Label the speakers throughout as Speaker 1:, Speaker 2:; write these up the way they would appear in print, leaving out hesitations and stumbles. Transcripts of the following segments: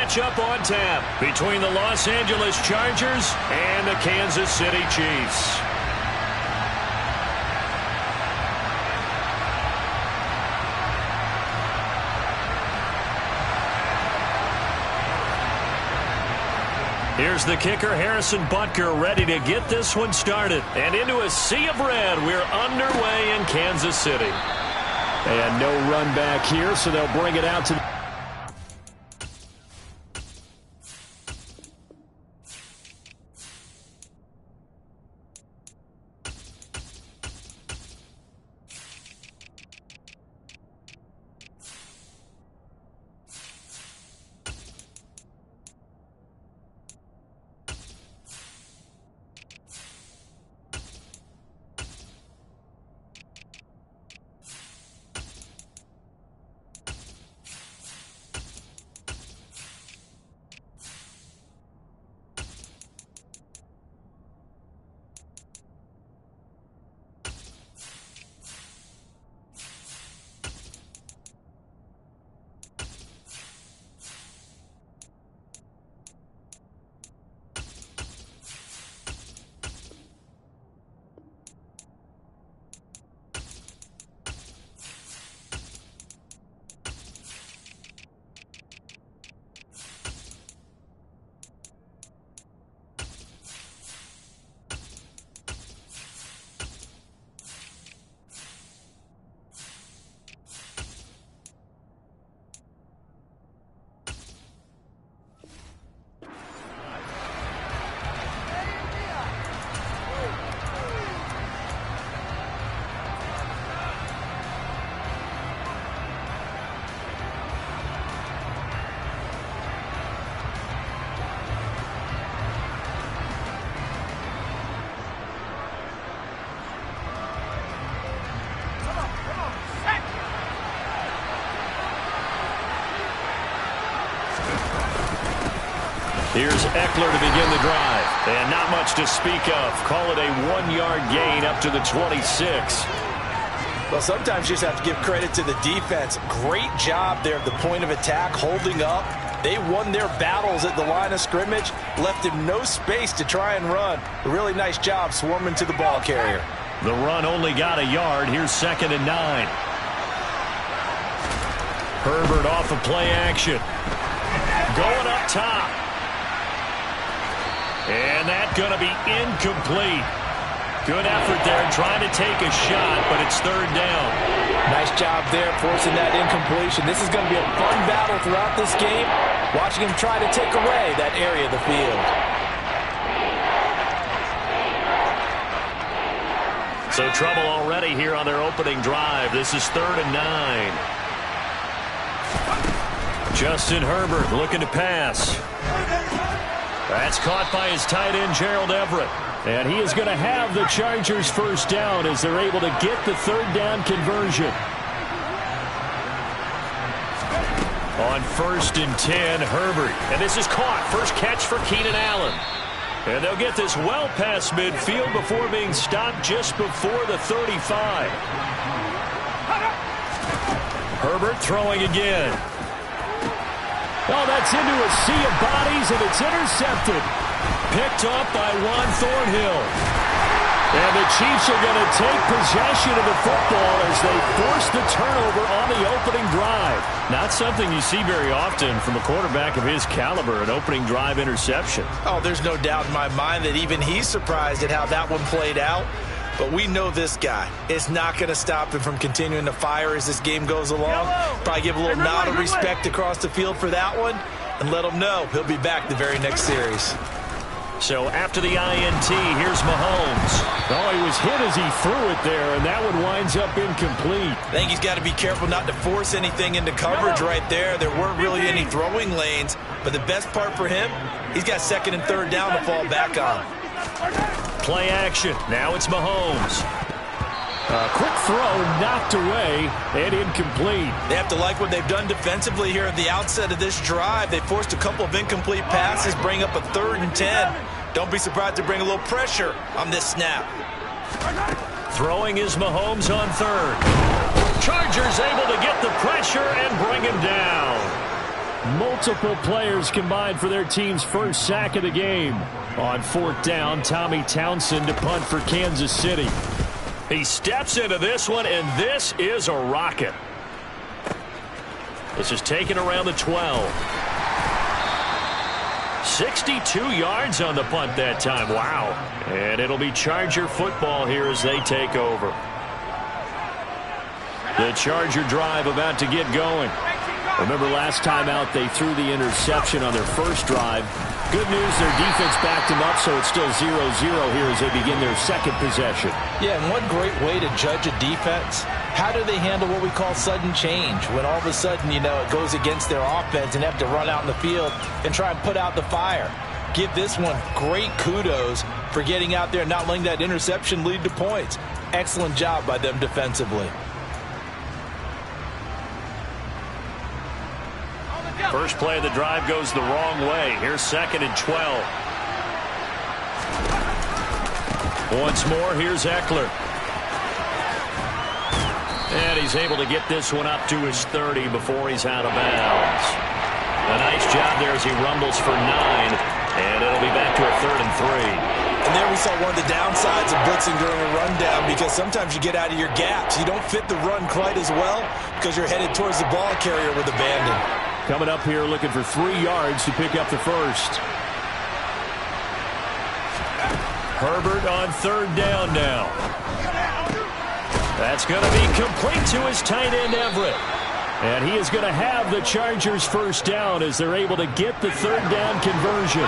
Speaker 1: matchup on tap between the Los Angeles Chargers and the Kansas City Chiefs. Here's the kicker, Harrison Butker, ready to get this one started. And into a sea of red, we're underway in Kansas City. And no run back here, so they'll bring it out to the... Here's Eckler to begin the drive. And not much to speak of. Call it a 1-yard gain up to the 26.
Speaker 2: Well, sometimes you just have to give credit to the defense. Great job there at the point of attack, holding up. They won their battles at the line of scrimmage, left him no space to try and run. A really nice job swarming to the ball carrier.
Speaker 1: The run only got a yard. Here's 2nd and 9. Herbert off of play action. Going up top. And that's going to be incomplete. Good effort there trying to take a shot, but it's 3rd down.
Speaker 2: Nice job there forcing that incompletion. This is going to be a fun battle throughout this game, watching him try to take away that area of the field.
Speaker 1: So trouble already here on their opening drive. This is 3rd and 9. Justin Herbert looking to pass. That's caught by his tight end, Gerald Everett. And he is going to have the Chargers first down as they're able to get the 3rd down conversion. On 1st and 10, Herbert. And this is caught. First catch for Keenan Allen. And they'll get this well past midfield before being stopped just before the 35. Herbert throwing again. Oh, that's into a sea of bodies, and it's intercepted. Picked up by Juan Thornhill. And the Chiefs are going to take possession of the football as they force the turnover on the opening drive. Not something you see very often from a quarterback of his caliber, an opening drive interception.
Speaker 2: Oh, there's no doubt in my mind that even he's surprised at how that one played out. But we know this guy is not going to stop him from continuing to fire as this game goes along. Probably give a little nod of respect across the field for that one and let him know he'll be back the very next series.
Speaker 1: So after the INT, here's Mahomes. Oh, he was hit as he threw it there, and that one winds up incomplete.
Speaker 2: I think he's got to be careful not to force anything into coverage right there. There weren't really any throwing lanes, but the best part for him, he's got 2nd and 3rd down to fall back on.
Speaker 1: Play action. Now it's Mahomes. A quick throw knocked away and incomplete.
Speaker 2: They have to like what they've done defensively here at the outset of this drive. They forced a couple of incomplete passes, bring up a 3rd and 10. Don't be surprised to bring a little pressure on this snap.
Speaker 1: Throwing is Mahomes on 3rd. Chargers able to get the pressure and bring him down. Multiple players combined for their team's first sack of the game. On 4th down, Tommy Townsend to punt for Kansas City. He steps into this one, and this is a rocket. This is taken around the 12. 62 yards on the punt that time. Wow. And it'll be Charger football here as they take over. The Charger drive about to get going. Remember last time out they threw the interception on their first drive. Good news, their defense backed them up, so it's still 0-0 here as they begin their second possession.
Speaker 2: Yeah, and one great way to judge a defense, how do they handle what we call sudden change? When all of a sudden, you know, it goes against their offense and have to run out in the field and try and put out the fire. Give this one great kudos for getting out there and not letting that interception lead to points. Excellent job by them defensively.
Speaker 1: First play of the drive goes the wrong way. Here's 2nd and 12. Once more, here's Eckler. And he's able to get this one up to his 30 before he's out of bounds. A nice job there as he rumbles for 9. And it'll be back to a 3rd and 3.
Speaker 2: And there we saw one of the downsides of blitzing during a rundown, because sometimes you get out of your gaps. You don't fit the run quite as well because you're headed towards the ball carrier with abandon.
Speaker 1: Coming up here looking for 3 yards to pick up the first. Herbert on 3rd down now. That's going to be complete to his tight end Everett. And he is going to have the Chargers first down as they're able to get the 3rd down conversion.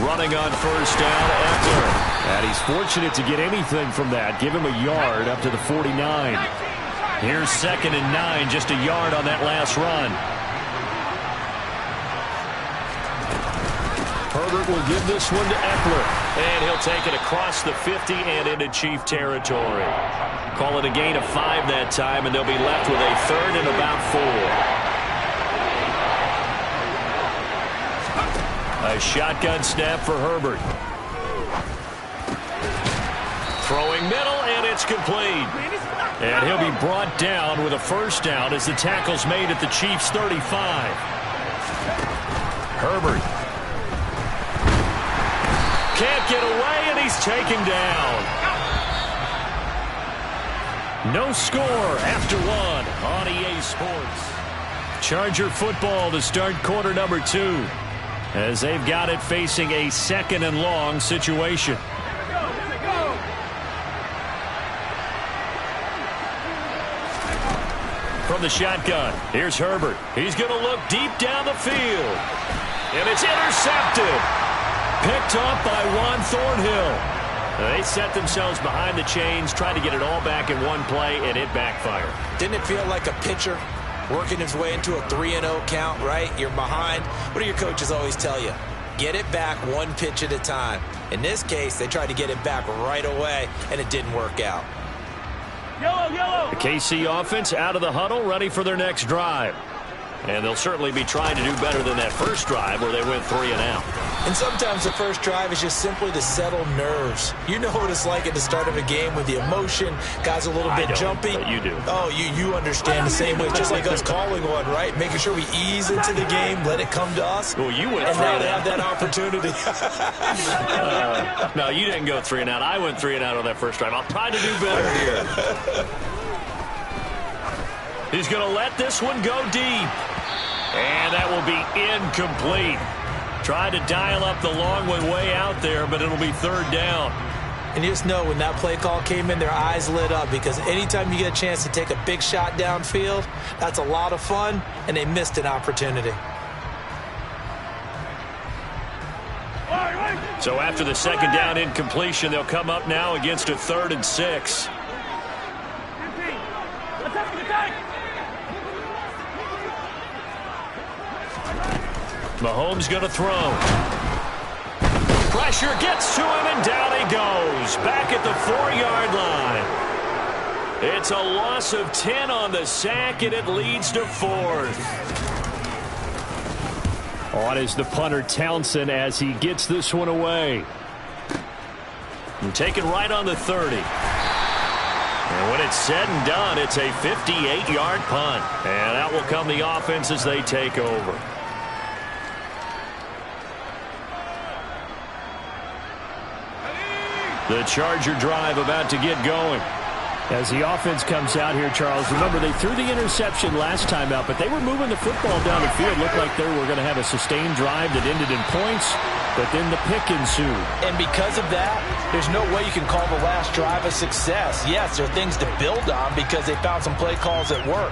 Speaker 1: Running on 1st down, Eckler. And he's fortunate to get anything from that. Give him a yard up to the 49. Here's 2nd and 9, just a yard on that last run. Herbert will give this one to Eckler. And he'll take it across the 50 and into Chief territory. Call it a gain of 5 that time, and they'll be left with a 3rd and about 4. A shotgun snap for Herbert. Throwing middle, and it's complete. And he'll be brought down with a first down as the tackle's made at the Chiefs' 35. Herbert. Can't get away, and he's taken down. No score after 1 on EA Sports. Charger football to start quarter number 2. As they've got it facing a 2nd and long situation. From the shotgun, here's Herbert. He's going to look deep down the field. And it's intercepted. Picked up by Juan Thornhill. They set themselves behind the chains, trying to get it all back in one play, and it backfired.
Speaker 2: Didn't it feel like a pitcher working his way into a 3-0 count, right? You're behind. What do your coaches always tell you? Get it back one pitch at a time. In this case, they tried to get it back right away, and it didn't work out.
Speaker 1: The KC offense out of the huddle, ready for their next drive. And they'll certainly be trying to do better than that first drive where they went 3 and out.
Speaker 2: And sometimes the first drive is just simply to settle nerves. You know what it's like at the start of a game with the emotion. Guys a little bit jumpy.
Speaker 1: But you do.
Speaker 2: Oh, you understand the same way. Just like us calling one, right? Making sure we ease into the game, let it come to us.
Speaker 1: Well, you went
Speaker 2: and
Speaker 1: 3
Speaker 2: now
Speaker 1: and
Speaker 2: they
Speaker 1: out.
Speaker 2: have that opportunity.
Speaker 1: No, you didn't go 3 and out. I went 3 and out on that first drive. I'll try to do better here. He's going to let this one go deep. And that will be incomplete. Tried to dial up the long one way out there, but it'll be 3rd down.
Speaker 2: And you just know when that play call came in, their eyes lit up, because anytime you get a chance to take a big shot downfield, that's a lot of fun, and they missed an opportunity.
Speaker 1: So after the 2nd down incompletion, they'll come up now against a 3rd and 6. Mahomes going to throw. Pressure gets to him, and down he goes. Back at the 4-yard line. It's a loss of 10 on the sack, and it leads to 4th. On is the punter Townsend as he gets this one away. And taken right on the 30. And when it's said and done, it's a 58-yard punt. And out will come the offense as they take over. The Charger drive about to get going.
Speaker 3: As the offense comes out here, Charles, remember they threw the interception last time out, but they were moving the football down the field. Looked like they were going to have a sustained drive that ended in points, but then the pick ensued.
Speaker 2: And because of that, there's no way you can call the last drive a success. Yes, there are things to build on because they found some play calls that work.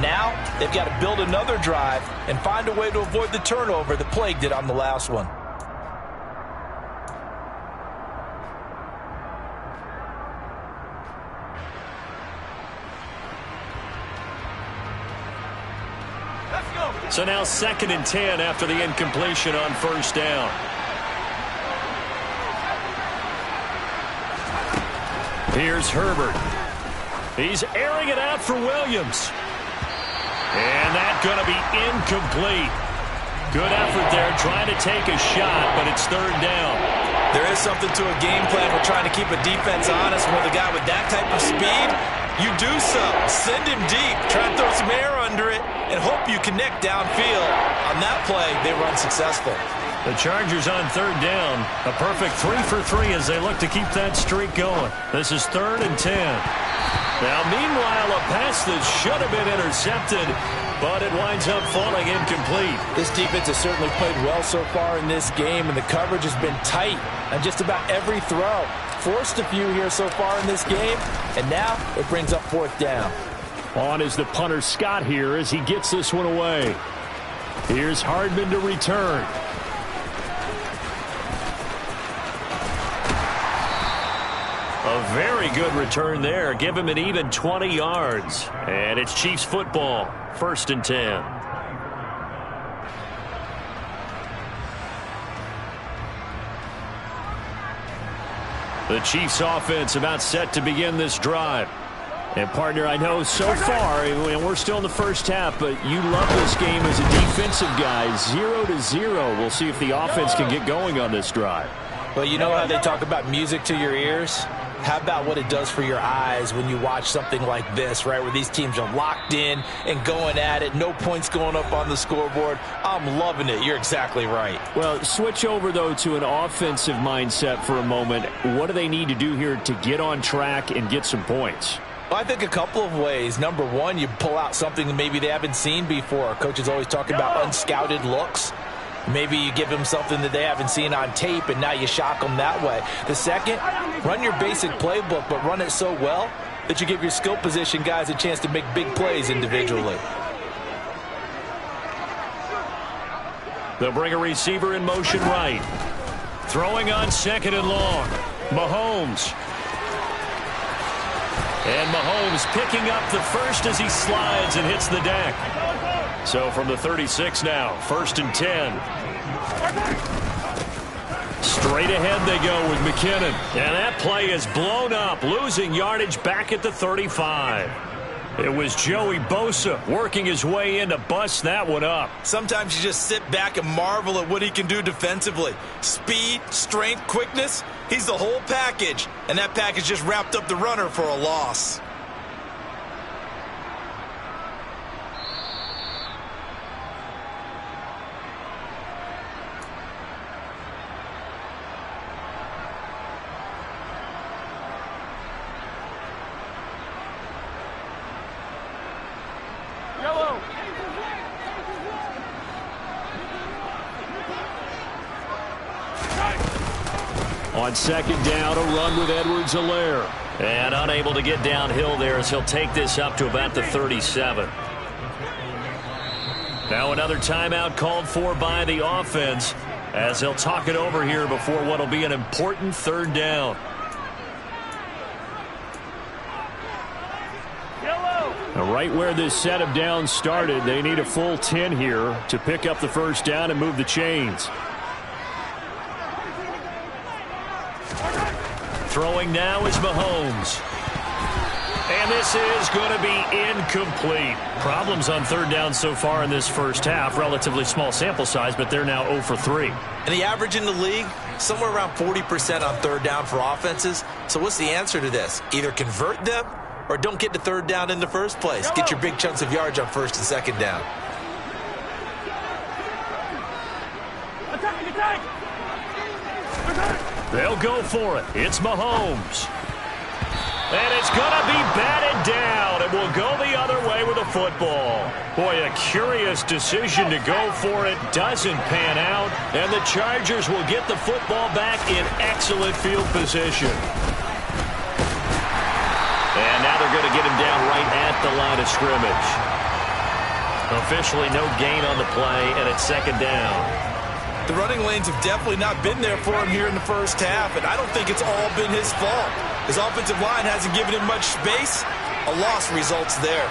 Speaker 2: Now, they've got to build another drive and find a way to avoid the turnover that plagued it on the last one.
Speaker 1: So now 2nd and 10 after the incompletion on first down. Here's Herbert. He's airing it out for Williams. And that's going to be incomplete. Good effort there trying to take a shot, but it's 3rd down.
Speaker 2: There is something to a game plan with trying to keep a defense honest. With a guy with that type of speed, you do so. Send him deep. Try and throw some air under it and hope you connect downfield. On that play, they run successful.
Speaker 1: The Chargers on 3rd down. A perfect 3 for 3 as they look to keep that streak going. This is 3rd and 10. Now, meanwhile, a pass that should have been intercepted, but it winds up falling incomplete.
Speaker 2: This defense has certainly played well so far in this game, and the coverage has been tight on just about every throw. Forced a few here so far in this game, and now it brings up 4th down.
Speaker 3: On is the punter Scott here as he gets this one away. Here's Hardman to return.
Speaker 1: A very good return there. Give him an even 20 yards. And it's Chiefs football. 1st and 10. The Chiefs offense about set to begin this drive. And, partner, I know so far, and we're still in the first half, but you love this game as a defensive guy. 0-0. We'll see if the offense can get going on this drive.
Speaker 2: Well, you know how they talk about music to your ears? How about what it does for your eyes when you watch something like this, right, where these teams are locked in and going at it, no points going up on the scoreboard? I'm loving it. You're exactly right.
Speaker 3: Well, switch over, though, to an offensive mindset for a moment. What do they need to do here to get on track and get some points?
Speaker 2: Well, I think a couple of ways. Number one, you pull out something that maybe they haven't seen before. Coaches always talk about unscouted looks. Maybe you give them something that they haven't seen on tape, and now you shock them that way. The second, run your basic playbook, but run it so well that you give your skill position guys a chance to make big plays individually.
Speaker 1: They'll bring a receiver in motion right. Throwing on 2nd and long. Mahomes. And Mahomes picking up the first as he slides and hits the deck. So from the 36 now, 1st and 10. Straight ahead they go with McKinnon. And that play is blown up, losing yardage back at the 35. It was Joey Bosa working his way in to bust that one up.
Speaker 2: Sometimes you just sit back and marvel at what he can do defensively. Speed, strength, quickness, he's the whole package. And that package just wrapped up the runner for a loss.
Speaker 3: On 2nd down, a run with Edwards-Helaire.
Speaker 1: And unable to get downhill there as he'll take this up to about the 37. Now another timeout called for by the offense as they'll talk it over here before what will be an important 3rd down.
Speaker 3: Now right where this set of downs started, they need a full 10 here to pick up the 1st down and move the chains.
Speaker 1: Throwing now is Mahomes. And this is going to be incomplete. Problems on 3rd down so far in this first half. Relatively small sample size, but they're now 0 for 3.
Speaker 2: And the average in the league, somewhere around 40% on 3rd down for offenses. So what's the answer to this? Either convert them or don't get to third down in the first place. Get your big chunks of yards on first and second down.
Speaker 1: They'll go for it. It's Mahomes. And it's going to be batted down. It will go the other way with the football. Boy, a curious decision to go for it. Doesn't pan out. And the Chargers will get the football back in excellent field position. And now they're going to get him down right at the line of scrimmage. Officially no gain on the play, and it's second down.
Speaker 2: The running lanes have definitely not been there for him here in the first half, and I don't think it's all been his fault. His offensive line hasn't given him much space. A loss results there.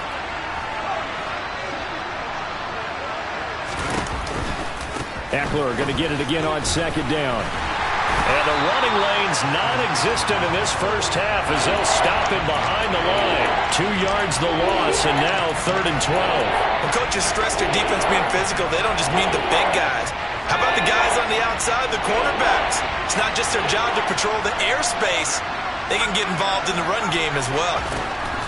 Speaker 1: Eckler going to get it again on second down. And the running lane's non-existent in this first half as they'll stop him behind the line. 2 yards the loss, and now third and 12.
Speaker 2: When coaches stress their defense being physical, they don't just mean the big guys. How about the guys on the outside, the quarterbacks? It's not just their job to patrol the airspace. They can get involved in the run game as well.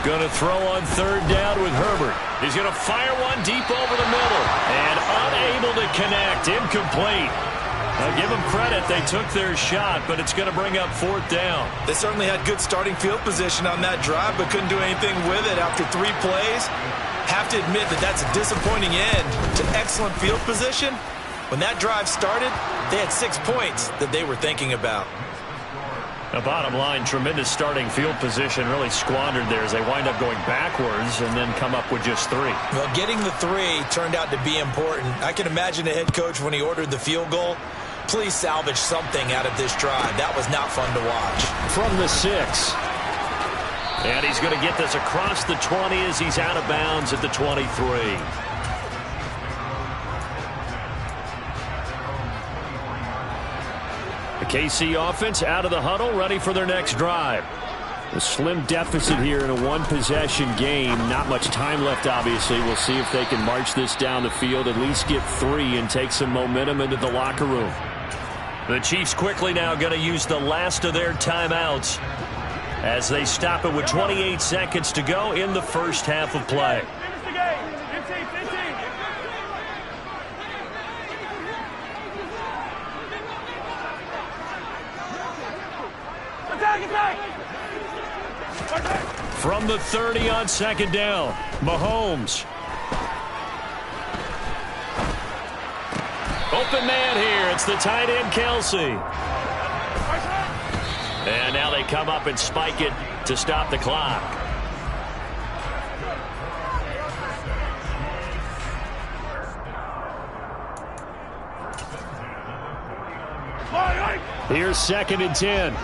Speaker 1: Going to throw on third down with Herbert. He's going to fire one deep over the middle. And unable to connect. Incomplete. I'll give them credit. They took their shot, but it's going to bring up fourth down.
Speaker 2: They certainly had good starting field position on that drive, but couldn't do anything with it after 3 plays. Have to admit that that's a disappointing end to excellent field position. When that drive started, they had 6 points that they were thinking about.
Speaker 1: The bottom line, tremendous starting field position, really squandered there as they wind up going backwards and then come up with just 3.
Speaker 2: Well, getting the 3 turned out to be important. I can imagine the head coach when he ordered the field goal. Please salvage something out of this drive. That was not fun to watch.
Speaker 1: From the 6. And he's going to get this across the 20 as he's out of bounds at the 23. The KC offense out of the huddle, ready for their next drive. A slim deficit here in a one-possession game. Not much time left, obviously. We'll see if they can march this down the field, at least get 3, and take some momentum into the locker room. The Chiefs quickly now going to use the last of their timeouts as they stop it with 28 seconds to go in the first half of play. From the 30 on second down, Mahomes. Open man here. It's the tight end, Kelsey. And now they come up and spike it to stop the clock. Here's second and 10.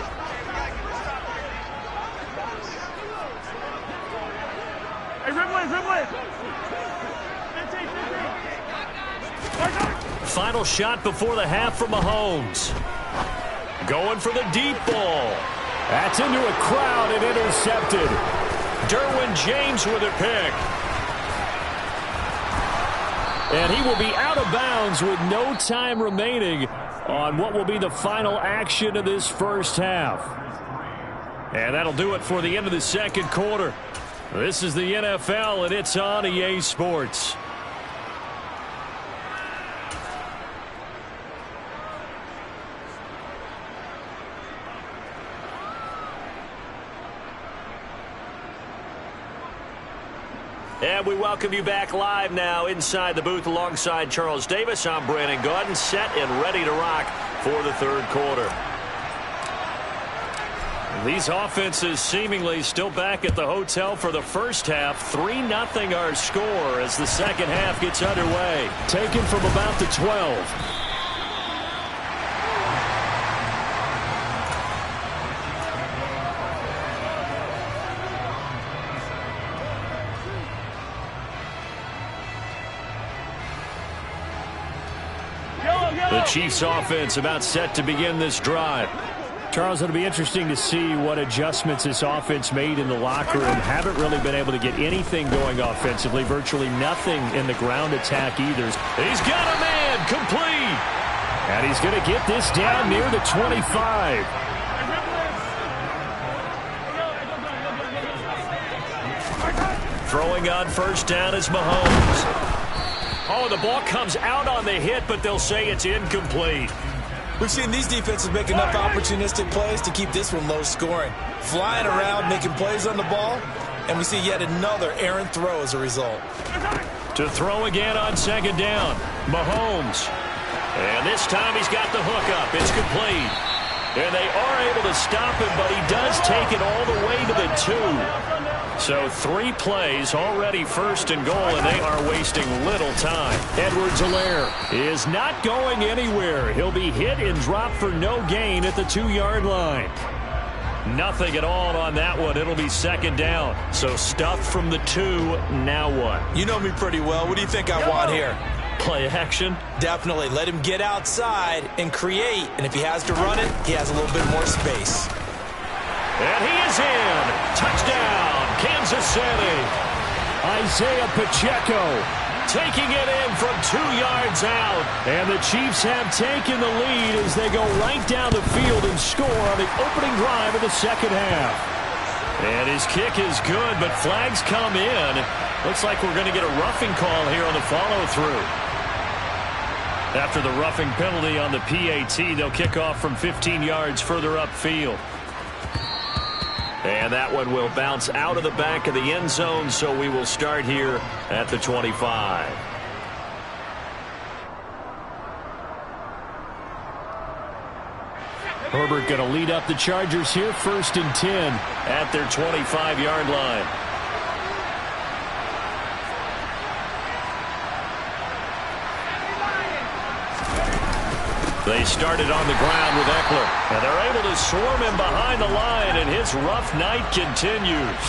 Speaker 1: Final shot before the half from Mahomes. Going for the deep ball. That's into a crowd and intercepted. Derwin James with a pick. And he will be out of bounds with no time remaining on what will be the final action of this first half. And that'll do it for the end of the second quarter. This is the NFL, and it's on EA Sports. And we welcome you back live now inside the booth alongside Charles Davis. I'm Brandon Gaudin, set and ready to rock for the third quarter. These offenses seemingly still back at the hotel for the first half. 3-0 our score as the second half gets underway. Taken from about the 12. The Chiefs offense about set to begin this drive. Charles, it'll be interesting to see what adjustments this offense made in the locker room. Haven't really been able to get anything going offensively. Virtually nothing in the ground attack either. He's got a man complete. And he's going to get this down near the 25. Throwing on first down is Mahomes. Oh, the ball comes out on the hit, but they'll say it's incomplete.
Speaker 2: We've seen these defenses make enough opportunistic plays to keep this one low scoring. Flying around, making plays on the ball, and we see yet another errant throw as a result.
Speaker 1: To throw again on second down, Mahomes. And this time he's got the hook up. It's complete. And they are able to stop him, but he does take it all the way to the 2. So 3 plays, already first and goal, and they are wasting little time. Edwards-Helaire is not going anywhere. He'll be hit and dropped for no gain at the 2-yard line. Nothing at all on that one. It'll be second down. So stuffed from the 2, now what?
Speaker 2: You know me pretty well. What do you think I want here?
Speaker 1: Play action?
Speaker 2: Definitely. Let him get outside and create. And if he has to run it, he has a little bit more space.
Speaker 1: And he is in. Touchdown, Kansas City. Isaiah Pacheco taking it in from 2 yards out. And the Chiefs have taken the lead as they go right down the field and score on the opening drive of the second half. And his kick is good, but flags come in. Looks like we're going to get a roughing call here on the follow-through. After the roughing penalty on the PAT, they'll kick off from 15 yards further upfield. And that one will bounce out of the back of the end zone, so we will start here at the 25. Herbert going to lead up the Chargers here, 1st and 10 at their 25-yard line. They started on the ground with Eckler, and they're able to swarm him behind the line, and his rough night continues.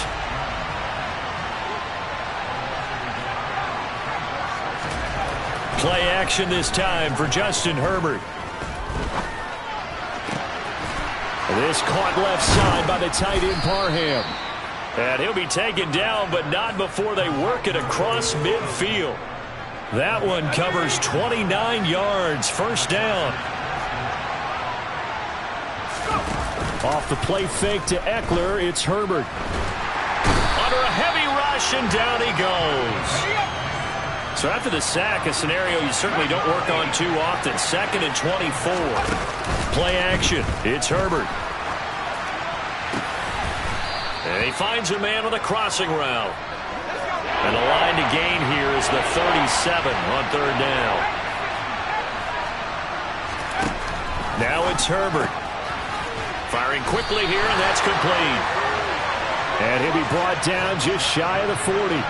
Speaker 1: Play action this time for Justin Herbert. This caught left side by the tight end Parham. And he'll be taken down, but not before they work it across midfield. That one covers 29 yards, first down. Off the play fake to Eckler, it's Herbert. Under a heavy rush, and down he goes. So after the sack, a scenario you certainly don't work on too often. 2nd and 24. Play action, it's Herbert. And he finds a man with a crossing route. And the line to gain here is the 37 on 3rd down. Now it's Herbert. Firing quickly here, and that's complete. And he'll be brought down just shy of the 40.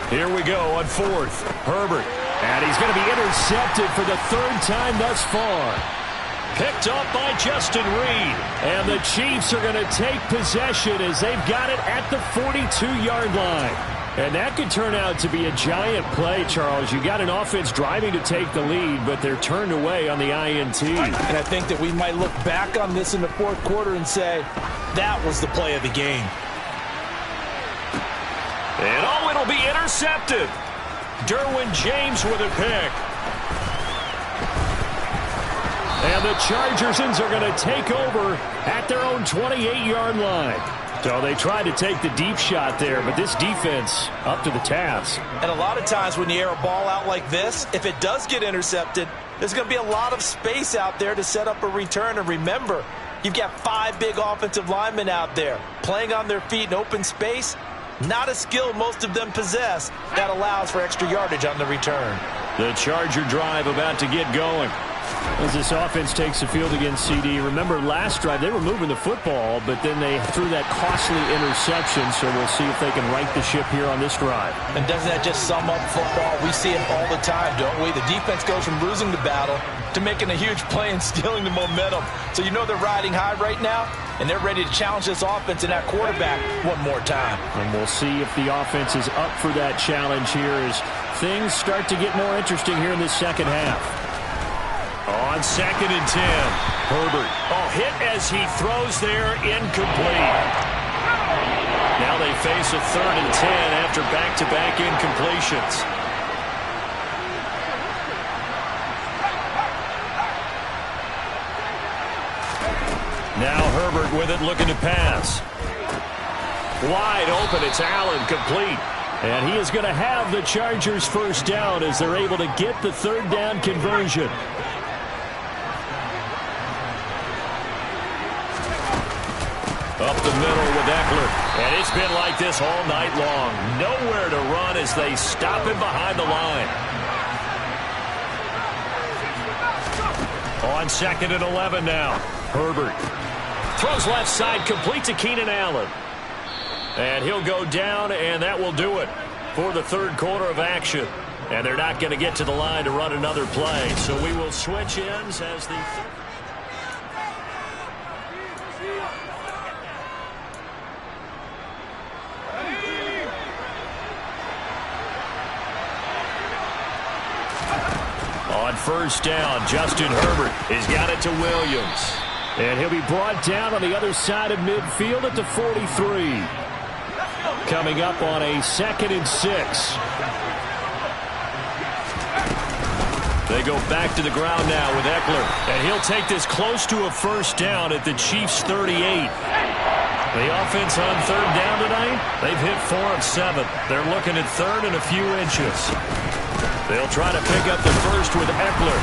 Speaker 1: Here we go on 4th. Herbert. And he's going to be intercepted for the 3rd time thus far. Picked up by Justin Reed. And the Chiefs are going to take possession as they've got it at the 42-yard line. And that could turn out to be a giant play, Charles. You got an offense driving to take the lead, but they're turned away on the INT.
Speaker 2: And I think that we might look back on this in the 4th quarter and say, that was the play of the game.
Speaker 1: And oh, it'll be intercepted. Derwin James with a pick. And the Chargers are going to take over at their own 28-yard line. So they tried to take the deep shot there, but this defense up to the task.
Speaker 2: And a lot of times when you air a ball out like this, if it does get intercepted, there's going to be a lot of space out there to set up a return. And remember, you've got 5 big offensive linemen out there playing on their feet in open space. Not a skill most of them possess that allows for extra yardage on the return.
Speaker 1: The Charger drive about to get going. As this offense takes the field against CD, remember last drive they were moving the football, but then they threw that costly interception, so we'll see if they can right the ship here on this drive.
Speaker 2: And doesn't that just sum up football? We see it all the time, don't we? The defense goes from losing the battle to making a huge play and stealing the momentum. So you know they're riding high right now, and they're ready to challenge this offense and that quarterback one more time.
Speaker 1: And we'll see if the offense is up for that challenge here as things start to get more interesting here in this second half. On 2nd and 10, Herbert. Oh, hit as he throws there, incomplete. Now they face a 3rd and 10 after back-to-back incompletions. Now Herbert with it, looking to pass. Wide open, it's Allen, complete. And he is going to have the Chargers first down as they're able to get the 3rd down conversion. Up the middle with Eckler. And it's been like this all night long. Nowhere to run as they stop him behind the line. On 2nd and 11 now. Herbert throws left side, complete to Keenan Allen. And he'll go down, and that will do it for the 3rd quarter of action. And they're not going to get to the line to run another play. So we will switch ends as the... On 1st down, Justin Herbert has got it to Williams. And he'll be brought down on the other side of midfield at the 43. Coming up on a 2nd and 6. They go back to the ground now with Eckler. And he'll take this close to a 1st down at the Chiefs' 38. The offense on 3rd down tonight, they've hit 4 of 7. They're looking at 3rd and a few inches. They'll try to pick up the first with Eckler.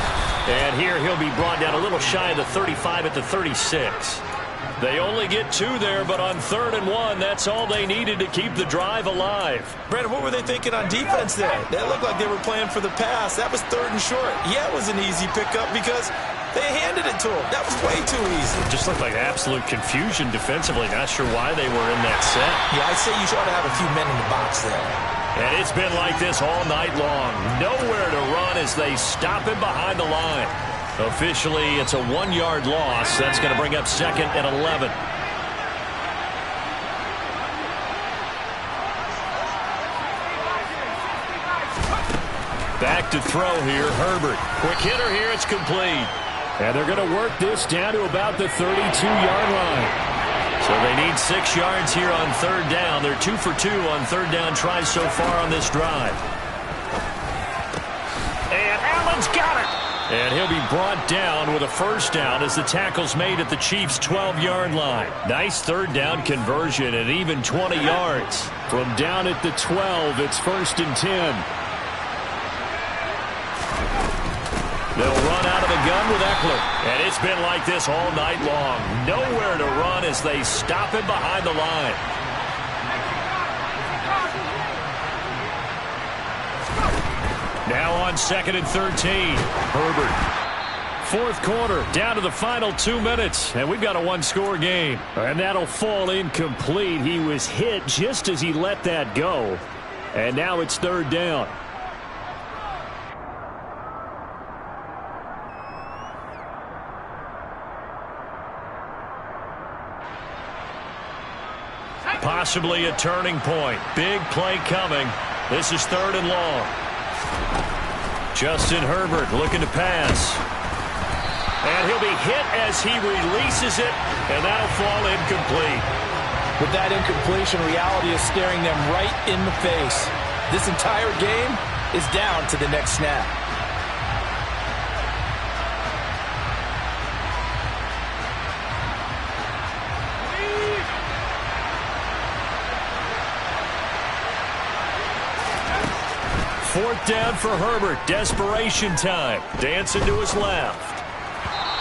Speaker 1: And here he'll be brought down a little shy of the 35 at the 36. They only get 2 there, but on 3rd and 1, that's all they needed to keep the drive alive.
Speaker 2: Brandon, what were they thinking on defense there? That looked like they were playing for the pass. That was 3rd and short. Yeah, it was an easy pickup because they handed it to him. That was way too easy.
Speaker 1: It just looked like absolute confusion defensively. Not sure why they were in that set.
Speaker 2: Yeah, I'd say you ought to have a few men in the box there.
Speaker 1: And it's been like this all night long. Nowhere to run as they stop him behind the line. Officially, it's a 1-yard loss. That's going to bring up 2nd and 11. Back to throw here, Herbert. Quick hitter here, it's complete. And they're going to work this down to about the 32-yard line. So they need 6 yards here on 3rd down. They're 2 for 2 on 3rd down tries so far on this drive. And Allen's got it. And he'll be brought down with a 1st down as the tackle's made at the Chiefs' 12-yard line. Nice 3rd down conversion and even 20 yards. From down at the 12, it's 1st and 10. They'll run out of the gun with Eckler. And it's been like this all night long. Nowhere to run as they stop him behind the line. Now on 2nd and 13. Herbert. 4th quarter, down to the final 2 minutes. And we've got a 1-score game. And that'll fall incomplete. He was hit just as he let that go. And now it's 3rd down. Possibly a turning point. Big play coming. This is 3rd and long. Justin Herbert looking to pass. And he'll be hit as he releases it, and that'll fall incomplete.
Speaker 2: With that incompletion, reality is staring them right in the face. This entire game is down to the next snap.
Speaker 1: Fourth down for Herbert. Desperation time. Dancing to his left.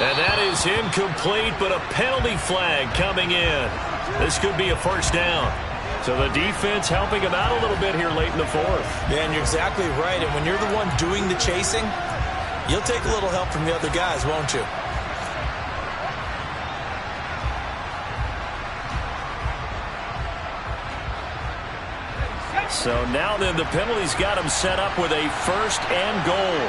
Speaker 1: And that is incomplete, but a penalty flag coming in. This could be a 1st down. So the defense helping him out a little bit here late in the 4th.
Speaker 2: Yeah, and you're exactly right. And when you're the one doing the chasing, you'll take a little help from the other guys, won't you?
Speaker 1: So now then, the penalty's got him set up with a 1st and goal.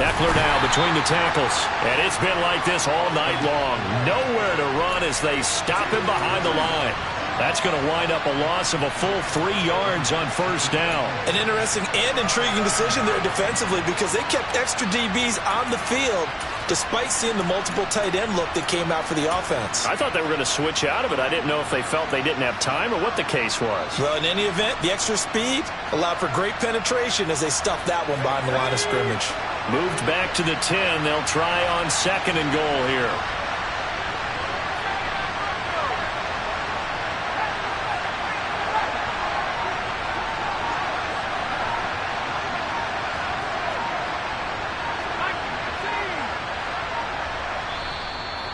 Speaker 1: Eckler now between the tackles. And it's been like this all night long. Nowhere to run as they stop him behind the line. That's going to wind up a loss of a full 3 yards on first down.
Speaker 2: An interesting and intriguing decision there defensively because they kept extra DBs on the field despite seeing the multiple tight end look that came out for the offense.
Speaker 3: I thought they were going to switch out of it. I didn't know if they felt they didn't have time or what the case was.
Speaker 2: Well, in any event, the extra speed allowed for great penetration as they stuffed that one behind the line of scrimmage.
Speaker 1: Moved back to the 10. They'll try on 2nd and goal here.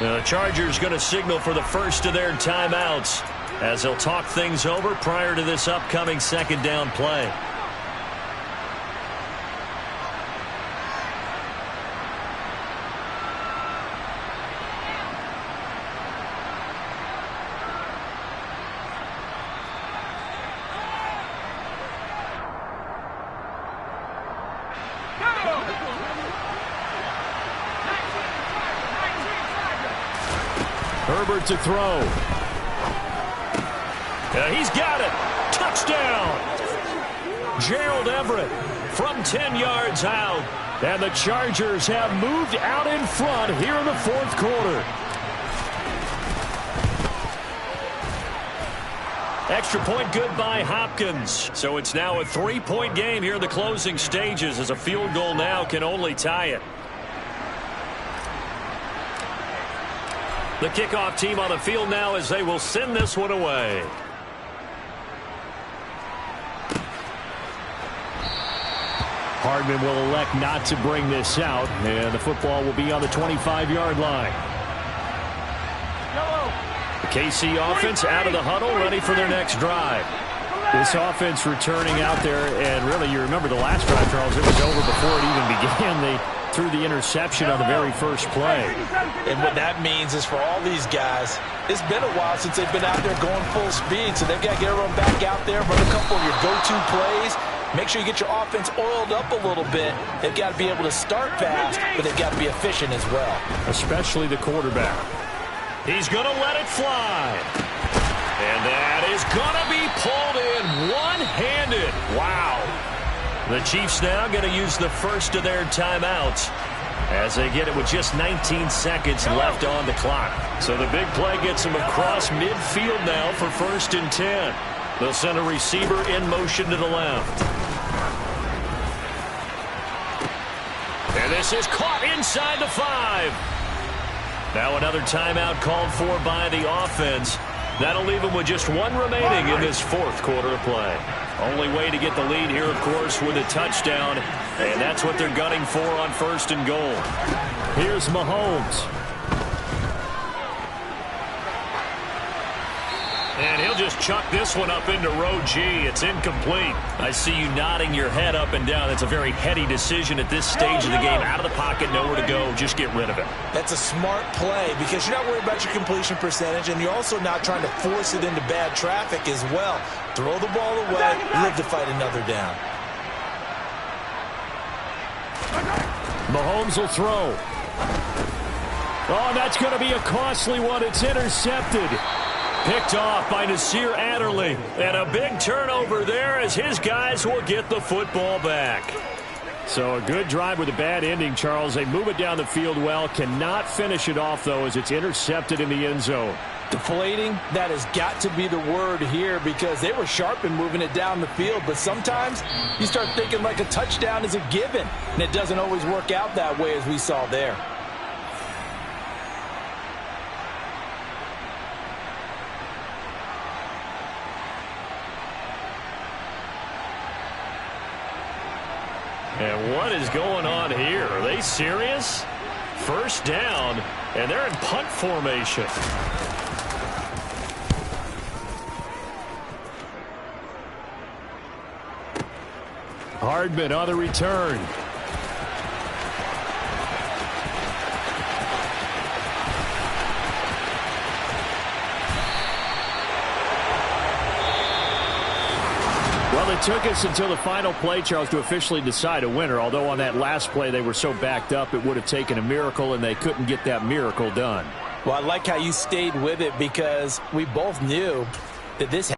Speaker 1: The Chargers going to signal for the first of their timeouts as they'll talk things over prior to this upcoming 2nd down play. Herbert to throw. He's got it. Touchdown. Gerald Everett from 10 yards out. And the Chargers have moved out in front here in the 4th quarter. Extra point good by Hopkins. So it's now a 3-point game here in the closing stages as a field goal now can only tie it. The kickoff team on the field now as they will send this one away. Hardman will elect not to bring this out, and the football will be on the 25-yard line. The KC offense out of the huddle, ready for their next drive. This offense returning out there, and really, you remember the last drive, Charles, it was over before it even began. They threw the interception on the very first play.
Speaker 2: And what that means is for all these guys, it's been a while since they've been out there going full speed, so they've got to get everyone back out there, run a couple of your go-to plays. Make sure you get your offense oiled up a little bit. They've got to be able to start fast, but they've got to be efficient as well. Especially the quarterback.
Speaker 1: He's going to let it fly. And that is going to be pulled in one-handed. Wow. The Chiefs now going to use the first of their timeouts as they get it with just 19 seconds left on the clock. So the big play gets them across midfield now for 1st and 10. They'll send a receiver in motion to the left. And this is caught inside the 5. Now another timeout called for by the offense. That'll leave them with just 1 remaining in this 4th quarter of play. Only way to get the lead here, of course, with a touchdown. And that's what they're gunning for on 1st and goal. Here's Mahomes. And he'll just chuck this one up into row G. It's incomplete. I see you nodding your head up and down. That's a very heady decision at this stage of the game. Out of the pocket, nowhere to go. Just get rid of it.
Speaker 2: That's a smart play because you're not worried about your completion percentage, and you're also not trying to force it into bad traffic as well. Throw the ball away, live to fight another down.
Speaker 1: Mahomes will throw. Oh, that's going to be a costly one. It's intercepted. Picked off by Nasir Adderley. And a big turnover there as his guys will get the football back. So a good drive with a bad ending, Charles. They move it down the field well. Cannot finish it off, though, as it's intercepted in the end zone.
Speaker 2: Deflating, that has got to be the word here because they were sharp in moving it down the field. But sometimes you start thinking like a touchdown is a given, and it doesn't always work out that way as we saw there.
Speaker 1: And what is going on here? Are they serious? First down, and they're in punt formation. Hardman on the return. Well, it took us until the final play, Charles, to officially decide a winner. Although on that last play they were so backed up, it would have taken a miracle, and they couldn't get that miracle done.
Speaker 2: Well, I like how you stayed with it because we both knew that this